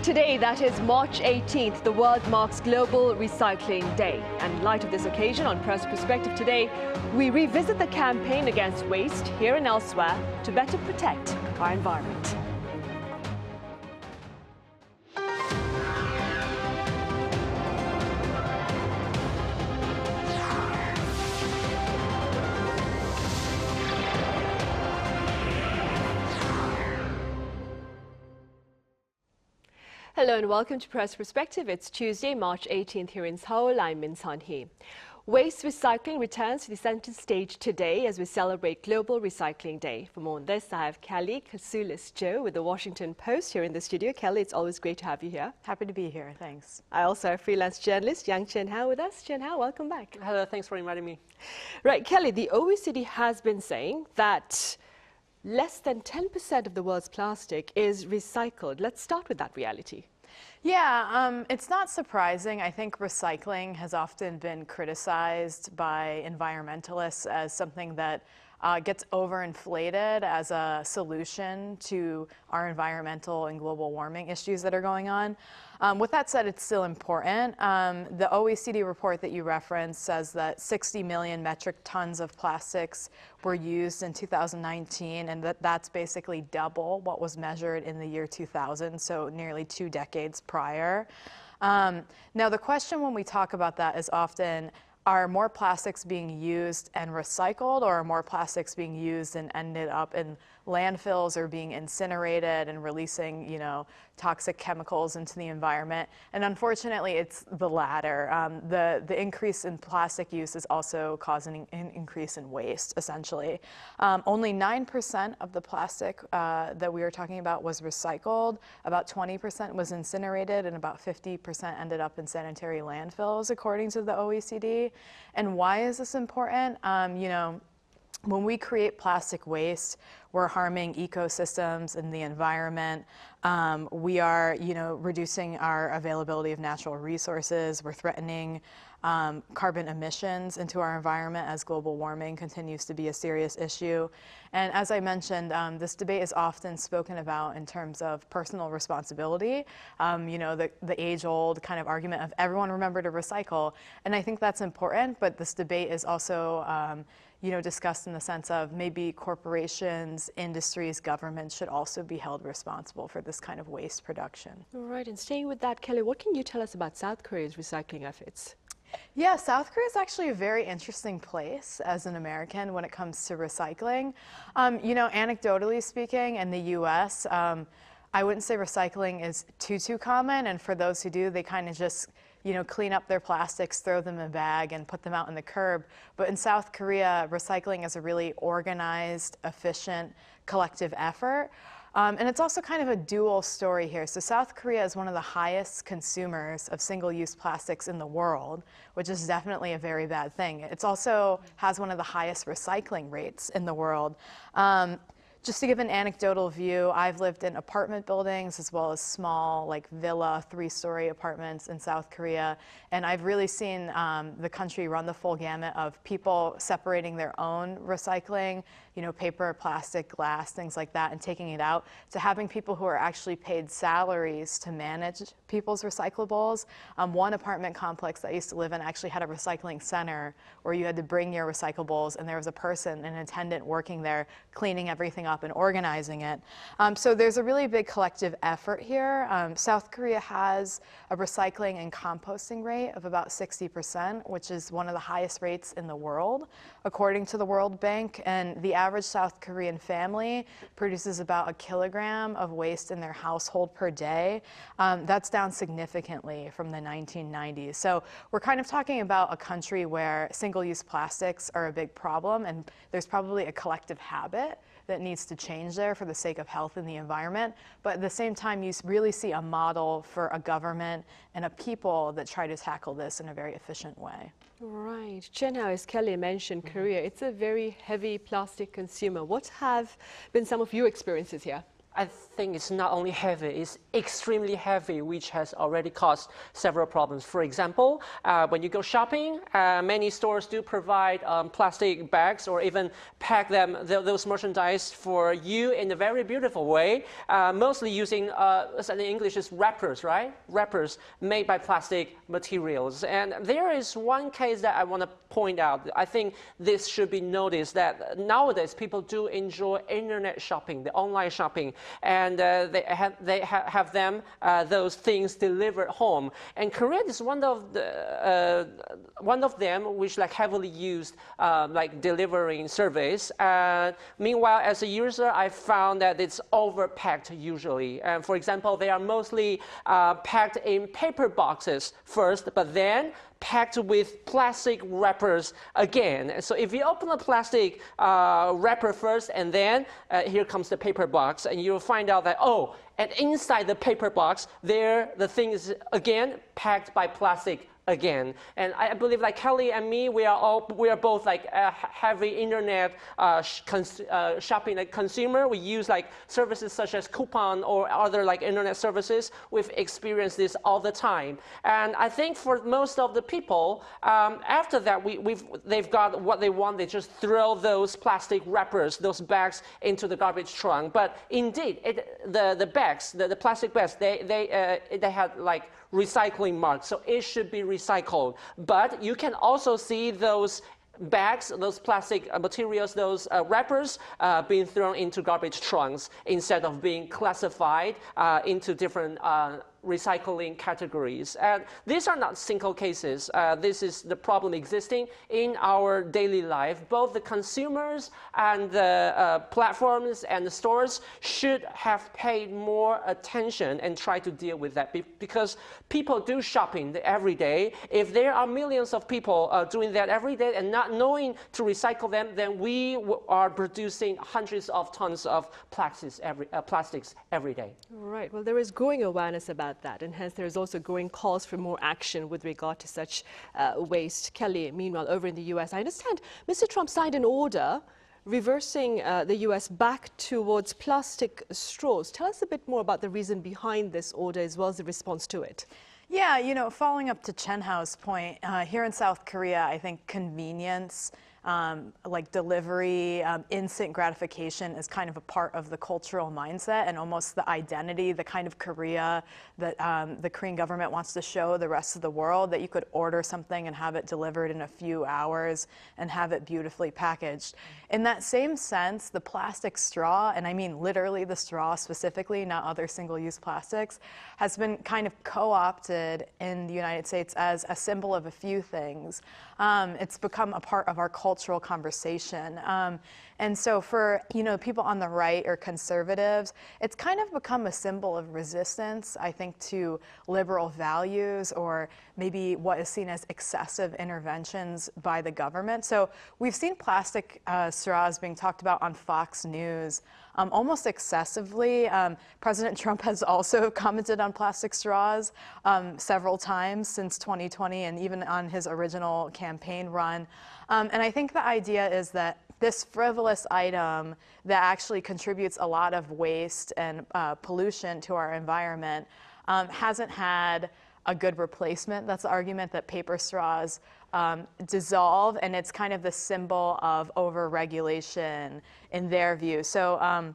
Today, that is March 18th, the world marks Global Recycling Day. And in light of this occasion, on Press Perspective today, we revisit the campaign against waste here and elsewhere to better protect our environment. Hello and welcome to Press Perspective. It's Tuesday, March 18th here in Seoul. I'm Min Sunhee. Waste recycling returns to the center stage today as we celebrate Global Recycling Day. For more on this, I have Kelly Kasulis Cho with the Washington Post here in the studio. Kelly, it's always great to have you here. Happy to be here, thanks. I also have freelance journalist Yang Chien-Hao with us. Chien-Hao, welcome back. Hello, thanks for inviting me. Right, Kelly, the OECD has been saying that less than 10% of the world's plastic is recycled. Let's start with that reality. Yeah, it's not surprising. I think recycling has often been criticized by environmentalists as something that gets overinflated as a solution to our environmental and global warming issues that are going on. With that said, it's still important. The OECD report that you referenced says that 60 million metric tons of plastics were used in 2019, and that's basically double what was measured in the year 2000, so nearly 2 decades prior. Now, the question when we talk about that is often, are more plastics being used and recycled, or are more plastics being used and ended up in landfills or being incinerated and releasing, toxic chemicals into the environment? And unfortunately, it's the latter. The increase in plastic use is also causing an increase in waste, essentially. Only 9% of the plastic that we were talking about was recycled. About 20% was incinerated, and about 50% ended up in sanitary landfills, according to the OECD. And why is this important? When we create plastic waste, we're harming ecosystems and the environment. We are, reducing our availability of natural resources. We're threatening carbon emissions into our environment as global warming continues to be a serious issue. And as I mentioned, this debate is often spoken about in terms of personal responsibility. The age-old kind of argument of everyone remember to recycle. And I think that's important, but this debate is also discussed in the sense of maybe corporations, industries, governments should also be held responsible for this kind of waste production. All right, and staying with that, Kelly, what can you tell us about South Korea's recycling efforts? Yeah, South Korea is actually a very interesting place as an American when it comes to recycling. Anecdotally speaking, in the U.S., I wouldn't say recycling is too common, and for those who do, they kind of just clean up their plastics, throw them in a bag, and put them out on the curb. But in South Korea, recycling is a really organized, efficient, collective effort. And it's also kind of a dual story here. So South Korea is one of the highest consumers of single-use plastics in the world, which is definitely a very bad thing. It also has one of the highest recycling rates in the world. Just to give an anecdotal view, I've lived in apartment buildings as well as small, villa, 3-story apartments in South Korea. And I've really seen the country run the full gamut of people separating their own recycling, paper, plastic, glass, things like that, and taking it out, to having people who are actually paid salaries to manage people's recyclables. One apartment complex that I used to live in actually had a recycling center where you had to bring your recyclables, and there was a person, an attendant working there, cleaning everything up and organizing it. So there's a really big collective effort here. South Korea has a recycling and composting rate of about 60%, which is one of the highest rates in the world, according to the World Bank. And the average South Korean family produces about 1 kilogram of waste in their household per day. That's down significantly from the 1990s. So we're kind of talking about a country where single-use plastics are a big problem, and there's probably a collective habit that needs to change there for the sake of health and the environment. But at the same time, you really see a model for a government and a people that try to tackle this in a very efficient way. Right. Chien-Hao, as Kelly mentioned, Korea, it's a very heavy plastic consumer. What have been some of your experiences here? I think it's not only heavy, it's extremely heavy, which has already caused several problems. For example, when you go shopping, many stores do provide plastic bags or even pack those merchandise for you in a very beautiful way, mostly using, in English, is wrappers, right? Wrappers made by plastic materials. And there is one case that I want to point out. I think this should be noticed, that nowadays people do enjoy internet shopping, the online shopping, and they have those things delivered home. And Korea is one of them which like heavily used like delivering service. Meanwhile, as a user, I found that it's overpacked usually. And for example, they are mostly packed in paper boxes first, but then packed with plastic wrappers again. So if you open the plastic wrapper first, and then here comes the paper box, and you'll find out that, oh, and inside the paper box, the thing is again packed by plastic again. And I believe like Kelly and me, we are both like a heavy internet shopping like consumer. We use like services such as coupon or other like internet services. We've experienced this all the time. And I think for most of the people, after that, they've got what they want. They just throw those plastic wrappers, those bags into the garbage trunk. But indeed, the bags, the plastic bags, they had like recycling marks, so it should be recycled. But you can also see those bags, those plastic materials, those wrappers being thrown into garbage trunks instead of being classified into different recycling categories. And these are not single cases. This is the problem existing in our daily life. Both the consumers and the platforms and the stores should have paid more attention and try to deal with that, because people do shopping every day. If there are millions of people doing that every day and not knowing to recycle them, then we are producing hundreds of tons of plastics every day. Right. Well, there is growing awareness about that, and hence there is also growing calls for more action with regard to such waste. Kelly, meanwhile, over in the US, I understand Mr. Trump signed an order reversing the US back towards plastic straws. Tell us a bit more about the reason behind this order as well as the response to it. Yeah, you know, following up to Chien-Hao's point, here in South Korea, I think convenience, like delivery, instant gratification is kind of a part of the cultural mindset and almost the identity, the kind of Korea that the Korean government wants to show the rest of the world, that you could order something and have it delivered in a few hours and have it beautifully packaged. In that same sense, the plastic straw, and I mean literally the straw specifically, not other single-use plastics, has been kind of co-opted in the United States as a symbol of a few things. It's become a part of our cultural conversation. And so for, you know, people on the right or conservatives, it's kind of become a symbol of resistance, I think, to liberal values or maybe what is seen as excessive interventions by the government. So we've seen plastic straws being talked about on Fox News almost excessively. President Trump has also commented on plastic straws several times since 2020 and even on his original campaign run. And I think the idea is that this frivolous item that actually contributes a lot of waste and pollution to our environment hasn't had a good replacement. That's the argument, that paper straws dissolve, and it's kind of the symbol of over-regulation in their view. So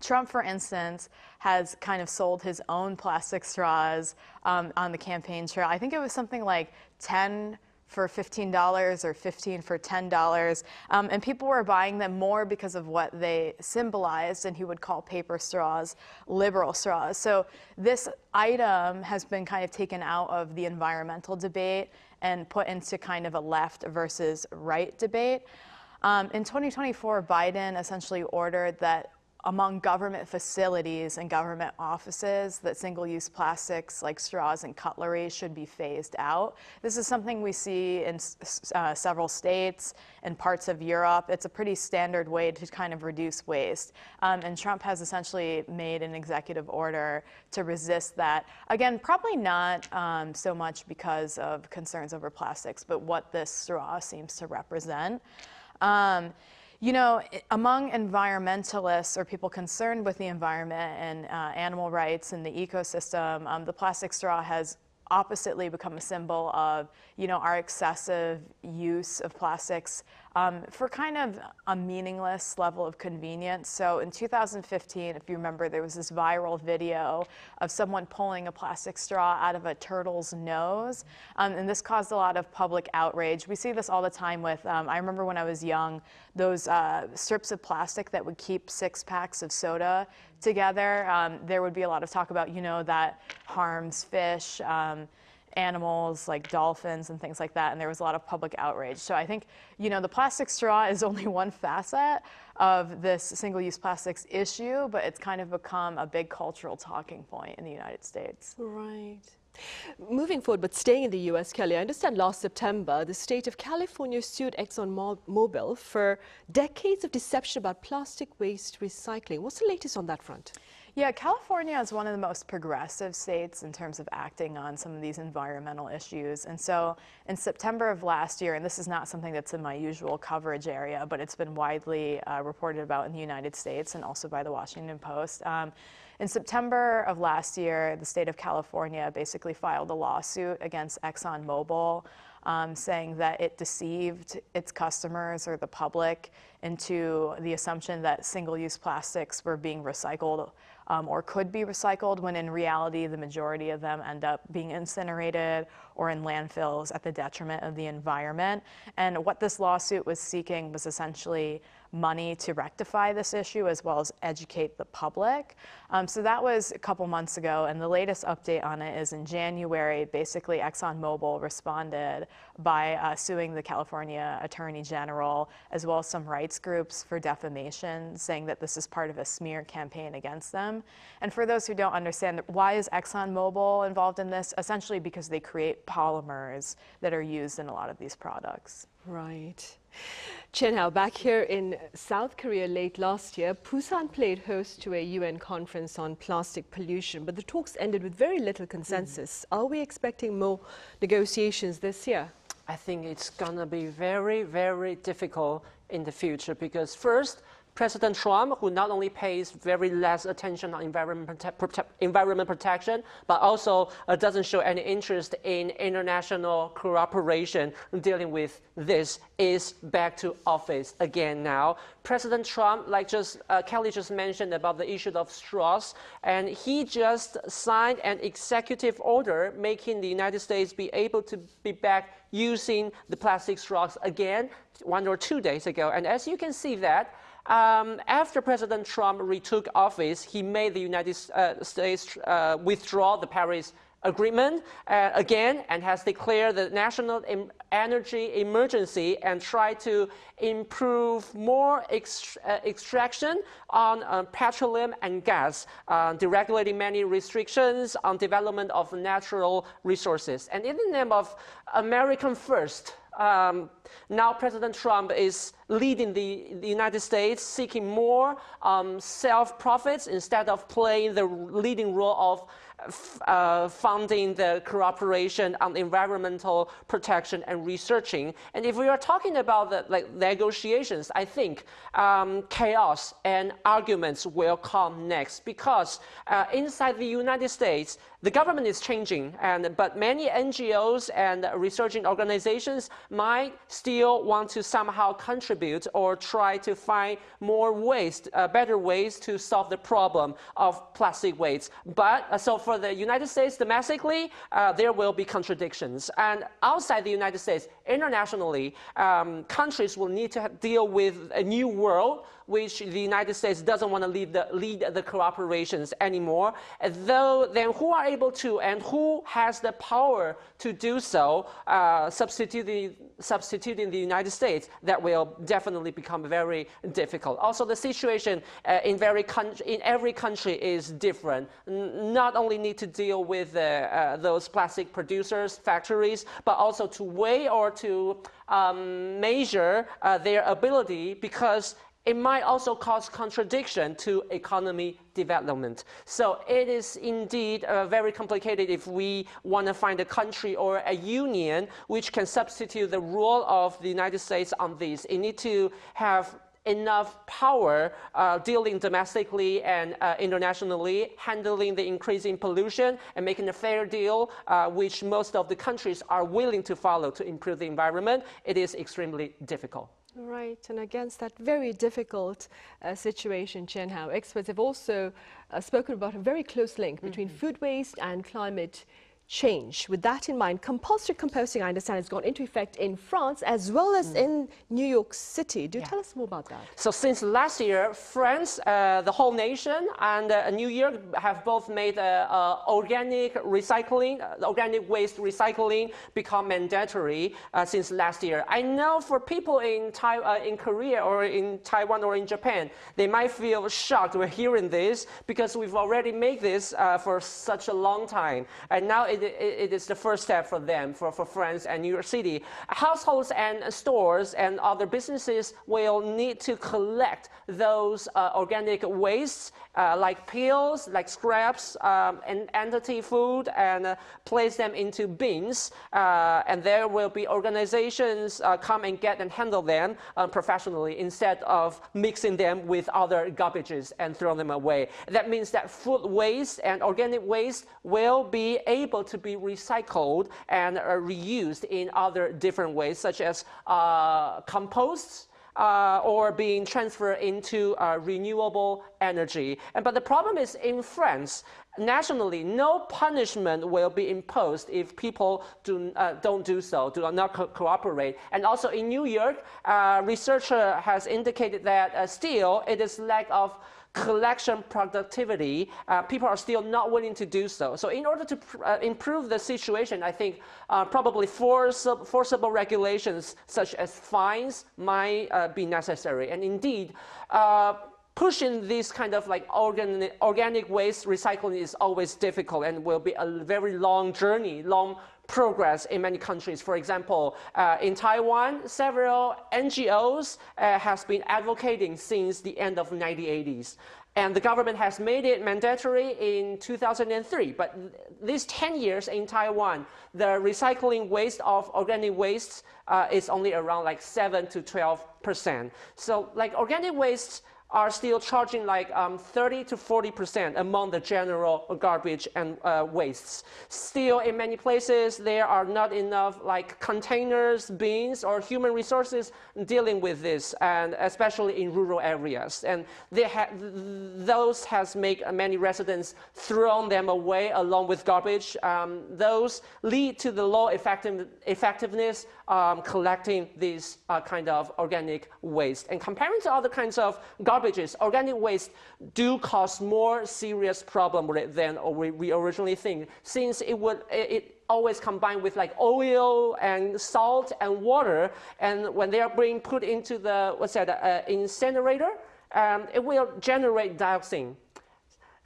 Trump, for instance, has kind of sold his own plastic straws on the campaign trail. I think it was something like 10 for $15 or 15 for $10. And people were buying them more because of what they symbolized, and he would call paper straws liberal straws. So this item has been kind of taken out of the environmental debate and put into kind of a left versus right debate. In 2024, Biden essentially ordered that among government facilities and government offices, that single-use plastics like straws and cutlery should be phased out. This is something we see in several states and parts of Europe. It's a pretty standard way to kind of reduce waste. And Trump has essentially made an executive order to resist that. Again, probably not so much because of concerns over plastics, but what this straw seems to represent. You know, among environmentalists or people concerned with the environment and animal rights and the ecosystem, the plastic straw has oppositely become a symbol of, you know, our excessive use of plastics for kind of a meaningless level of convenience. So in 2015, if you remember, there was this viral video of someone pulling a plastic straw out of a turtle's nose, and this caused a lot of public outrage. We see this all the time with, I remember when I was young, those strips of plastic that would keep 6 packs of soda together. There would be a lot of talk about, you know, that harms fish, animals like dolphins and things like that, and there was a lot of public outrage. So I think, you know, the plastic straw is only one facet of this single-use plastics issue, but it's kind of become a big cultural talking point in the United States. Right. Moving forward, but staying in the U.S., Kelly, I understand last September, the state of California sued ExxonMobil for decades of deception about plastic waste recycling. What's the latest on that front? Yeah, California is one of the most progressive states in terms of acting on some of these environmental issues. And so in September of last year, and this is not something that's in my usual coverage area, but it's been widely reported about in the United States and also by the Washington Post. In September of last year, the state of California basically filed a lawsuit against ExxonMobil, saying that it deceived its customers or the public into the assumption that single-use plastics were being recycled or could be recycled, when in reality the majority of them end up being incinerated or in landfills at the detriment of the environment. And what this lawsuit was seeking was essentially money to rectify this issue as well as educate the public. So that was a couple months ago, and the latest update on it is in January. Basically, ExxonMobil responded by suing the California Attorney General as well as some rights groups for defamation, saying that this is part of a smear campaign against them. And for those who don't understand, why is ExxonMobil involved in this? Essentially because they create polymers that are used in a lot of these products. Right. Chien-Hao, back here in South Korea late last year, Busan played host to a UN conference on plastic pollution, but the talks ended with very little consensus. Are we expecting more negotiations this year? I think it's going to be very, very difficult in the future because first, President Trump, who not only pays very less attention on environment protection, but also doesn't show any interest in international cooperation dealing with this, is back to office again now. President Trump, like Kelly just mentioned about the issue of straws, and he just signed an executive order making the United States be able to be back using the plastic straws again 1 or 2 days ago. And as you can see that, after President Trump retook office, he made the United States withdraw the Paris Agreement again and has declared the national energy emergency and tried to improve more extraction on petroleum and gas, deregulating many restrictions on development of natural resources. And in the name of American First, now President Trump is leading the United States, seeking more self-profits instead of playing the leading role of funding the cooperation on environmental protection and researching. And if we are talking about the negotiations, I think chaos and arguments will come next because inside the United States, the government is changing, but many NGOs and researching organizations might still want to somehow contribute or try to find more ways, better ways to solve the problem of plastic waste. But so for the United States domestically, there will be contradictions. And outside the United States, internationally, countries will need to deal with a new world which the United States doesn't want to lead the cooperations anymore. And though then who are able to and who has the power to do so, substituting the United States, that will definitely become very difficult. Also, the situation in every country is different. Not only need to deal with those plastic producers, factories, but also to weigh or to measure their ability, because it might also cause contradiction to economy development. So it is indeed very complicated if we want to find a country or a union which can substitute the role of the United States on this. It needs to have enough power dealing domestically and internationally, handling the increasing pollution and making a fair deal, which most of the countries are willing to follow to improve the environment, it is extremely difficult. Right, and against that very difficult situation, Chien-Hao, experts have also spoken about a very close link between food waste and climate change. With that in mind, compulsory composting, I understand, has gone into effect in France as well as in New York City. Do tell us more about that. So since last year, France, the whole nation, and New York have both made organic recycling, organic waste recycling become mandatory since last year. I know for people in Korea or in Taiwan or in Japan, they might feel shocked when hearing this because we've already made this for such a long time. And now it is the first step for them, for France and New York City. Households and stores and other businesses will need to collect those organic wastes like peels, like scraps, and entity food, and place them into bins. And there will be organizations come and get and handle them professionally instead of mixing them with other garbages and throw them away. That means that food waste and organic waste will be able to be recycled and reused in other different ways, such as composts, or being transferred into renewable energy. But the problem is in France, nationally, no punishment will be imposed if people don't do so, do not cooperate. And also in New York, researcher has indicated that still it is lack of collection productivity. People are still not willing to do so. So in order to improve the situation, I think probably forcible regulations such as fines might be necessary. And indeed, pushing this kind of like organic waste recycling is always difficult and will be a very long journey, long progress in many countries. For example, in Taiwan, several NGOs has been advocating since the end of the 1980s. And the government has made it mandatory in 2003. But these 10 years in Taiwan, the recycling waste of organic waste is only around like 7 to 12%. So like organic waste are still charging like 30 to 40% among the general garbage and wastes. Still, in many places, there are not enough like containers, bins, or human resources dealing with this, and especially in rural areas. And those has made many residents thrown them away along with garbage. Those lead to the low effectiveness collecting this kind of organic waste. And comparing to other kinds of garbages, organic waste do cause more serious problem than we originally think, since it always combined with like oil and salt and water, and when they are being put into the incinerator, it will generate dioxin,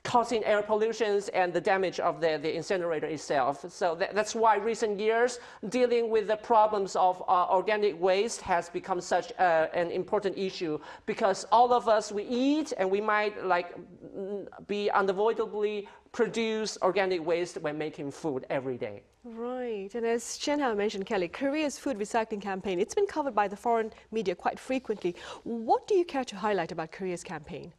causing air pollution and the damage of the incinerator itself. So that's why recent years dealing with the problems of organic waste has become such an important issue, because all of us, we eat and we might like be unavoidably produce organic waste when making food every day. Right, and as Chien-Hao mentioned, Kelly, Korea's food recycling campaign, it's been covered by the foreign media quite frequently. What do you care to highlight about Korea's campaign?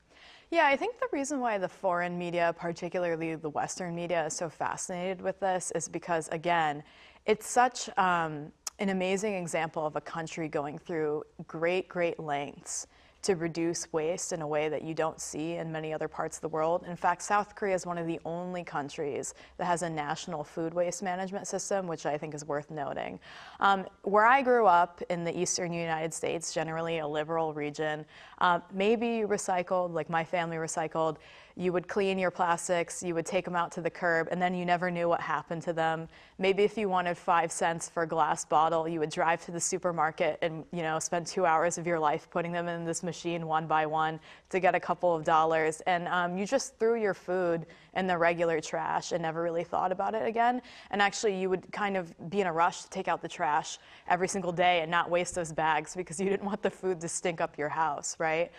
Yeah, I think the reason why the foreign media, particularly the Western media, is so fascinated with this is because, again, it's such an amazing example of a country going through great lengths to reduce waste in a way that you don't see in many other parts of the world. In fact, South Korea is one of the only countries that has a national food waste management system, which I think is worth noting. Where I grew up in the eastern United States, generally a liberal region, maybe you recycled, like my family recycled, you would clean your plastics, you would take them out to the curb, and then you never knew what happened to them. Maybe if you wanted 5 cents for a glass bottle, you would drive to the supermarket and spend 2 hours of your life putting them in this machine one by one to get a couple of dollars. And you just threw your food in the regular trash and never really thought about it again. And actually, you would kind of be in a rush to take out the trash every single day and not waste those bags because you didn't want the food to stink up your house, right?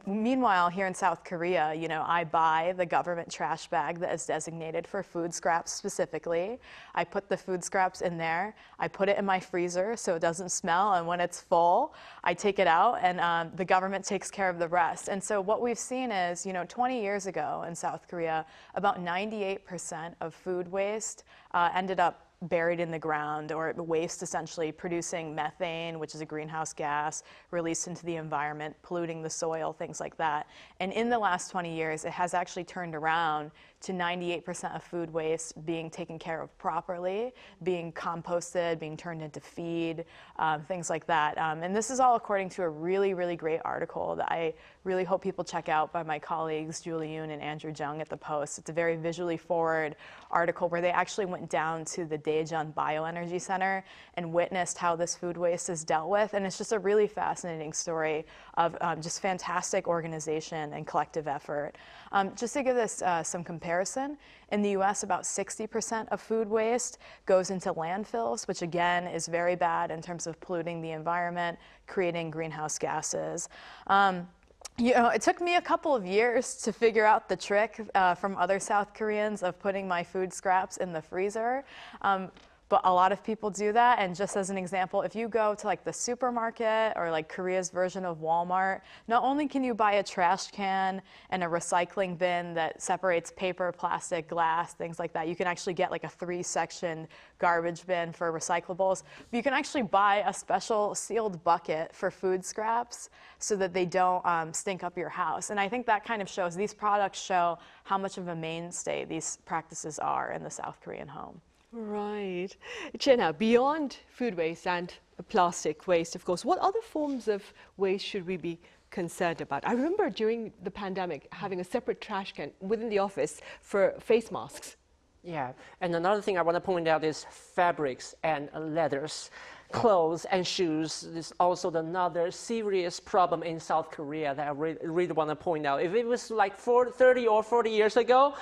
Meanwhile, here in South Korea, I buy the government trash bag that is designated for food scraps specifically. I put the food scraps in there. I put it in my freezer so it doesn't smell, and when it's full, I take it out, and the government takes care of the rest. And so what we've seen is, 20 years ago in South Korea, about 98% of food waste ended up buried in the ground, or waste essentially producing methane, which is a greenhouse gas, released into the environment, polluting the soil, things like that. And in the last 20 years, it has actually turned around to 98% of food waste being taken care of properly, being composted, being turned into feed, things like that. And this is all according to a really, really great article that I really hope people check out by my colleagues, Julie Yoon and Andrew Jung at the Post. It's a very visually forward article where they actually went down to the Daejeon Bioenergy Center and witnessed how this food waste is dealt with. And it's just a really fascinating story of just fantastic organization and collective effort. Just to give this some comparison, in the US, about 60% of food waste goes into landfills, which again is very bad in terms of polluting the environment, creating greenhouse gases. It took me a couple of years to figure out the trick from other South Koreans of putting my food scraps in the freezer. But a lot of people do that, and just as an example, if you go to like the supermarket or like Korea's version of Walmart, not only can you buy a trash can and a recycling bin that separates paper, plastic, glass, things like that, you can actually get like a 3-section garbage bin for recyclables, but you can actually buy a special sealed bucket for food scraps so that they don't stink up your house. And I think that kind of shows, these products show how much of a mainstay these practices are in the South Korean home. Right. Chien-Hao, beyond food waste and plastic waste, of course, what other forms of waste should we be concerned about? I remember during the pandemic having a separate trash can within the office for face masks. Yeah, and another thing I want to point out is fabrics and leathers. Clothes and shoes is also another serious problem in South Korea that I really want to point out. If it was like 30 or 40 years ago,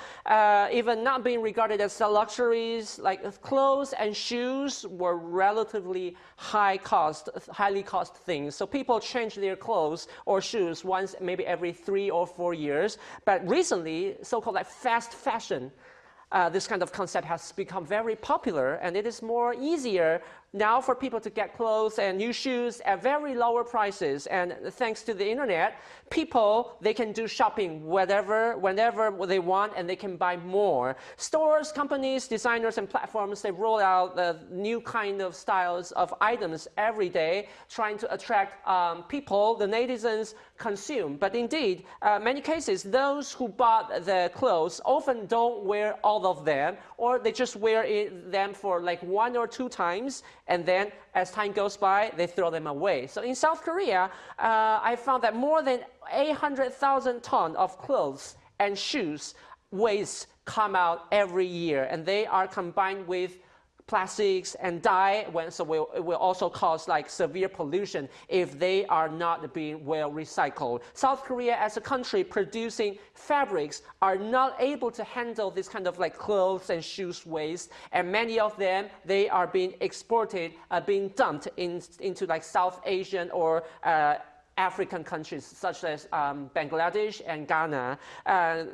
even not being regarded as luxuries, like clothes and shoes were relatively highly cost things. So people change their clothes or shoes once, maybe every 3 or 4 years. But recently, so-called like fast fashion, this kind of concept has become very popular, and it is more easier now for people to get clothes and new shoes at very lower prices. And thanks to the internet, they can do shopping whenever they want, and they can buy more. Stores, companies, designers, and platforms, they roll out the new kind of styles of items every day, trying to attract people, the netizens consume. But indeed, many cases, those who bought the clothes often don't wear all of them, or they just wear them for like 1 or 2 times, and then as time goes by, they throw them away. So in South Korea, I found that more than 800,000 tons of clothes and shoes waste come out every year, and they are combined with plastics and dye, so it will also cause like severe pollution if they are not being well recycled. South Korea as a country producing fabrics are not able to handle this kind of like clothes and shoes waste, and many of them, they are being exported, being dumped into like South Asian or African countries such as Bangladesh and Ghana,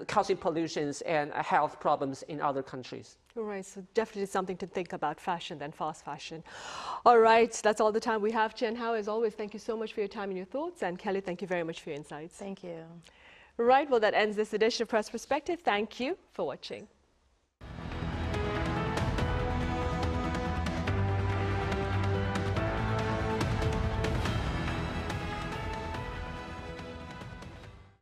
causing pollutions and health problems in other countries. All right, so definitely something to think about, fashion than fast fashion. All right, that's all the time we have. Chien-Hao, as always, thank you so much for your time and your thoughts. And Kelly, thank you very much for your insights. Thank you. Right, well, that ends this edition of Press Perspective. Thank you for watching.